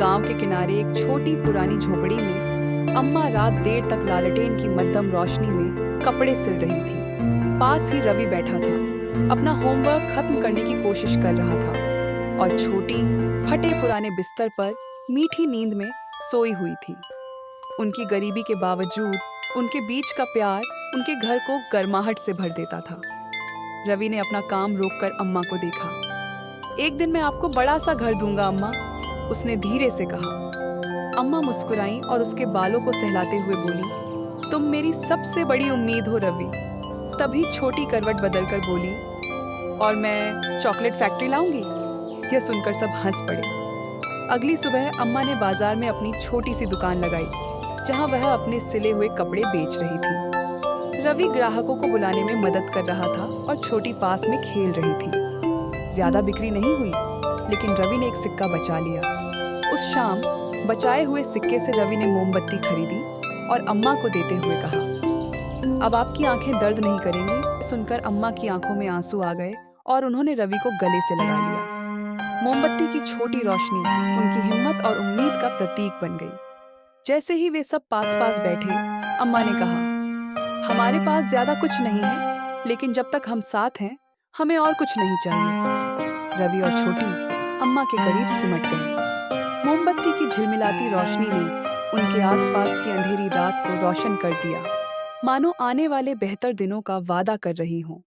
गांव के किनारे एक छोटी पुरानी झोपड़ी में अम्मा रात देर तक लालटेन की मध्यम रोशनी में कपड़े सिल रही थी। पास ही रवि बैठा था, अपना होमवर्क खत्म करने की कोशिश कर रहा था और छोटी फटे पुराने बिस्तर पर मीठी नींद में सोई हुई थी। उनकी गरीबी के बावजूद उनके बीच का प्यार उनके घर को गर्माहट से भर देता था। रवि ने अपना काम रोककर अम्मा को देखा। एक दिन मैं आपको बड़ा सा घर दूंगा अम्मा, उसने धीरे से कहा। अम्मा मुस्कुराईं और उसके बालों को सहलाते हुए बोली, तुम मेरी सबसे बड़ी उम्मीद हो रवि। तभी छोटी करवट बदलकर बोली, और मैं चॉकलेट फैक्ट्री लाऊंगी। यह सुनकर सब हंस पड़े। अगली सुबह अम्मा ने बाजार में अपनी छोटी सी दुकान लगाई, जहां वह अपने सिले हुए कपड़े बेच रही थी। रवि ग्राहकों को बुलाने में मदद कर रहा था और छोटी पास में खेल रही थी। ज्यादा बिक्री नहीं हुई, लेकिन रवि ने एक सिक्का बचा लिया। उस शाम बचाए हुए सिक्के से रवि ने मोमबत्ती खरीदी और अम्मा को देते हुए कहा, अब आपकी आंखें दर्द नहीं करेंगी। सुनकर अम्मा की आंखों में आंसू आ गए और उन्होंने रवि को गले से लगा लिया। मोमबत्ती की छोटी रोशनी उनकी हिम्मत और उम्मीद का प्रतीक बन गई। जैसे ही वे सब पास पास बैठे, अम्मा ने कहा, हमारे पास ज्यादा कुछ नहीं है, लेकिन जब तक हम साथ हैं, हमें और कुछ नहीं चाहिए। रवि और छोटी अम्मा के करीब सिमट गए। मोमबत्ती की झिलमिलाती रोशनी ने उनके आसपास की अंधेरी रात को रोशन कर दिया, मानो आने वाले बेहतर दिनों का वादा कर रही हों।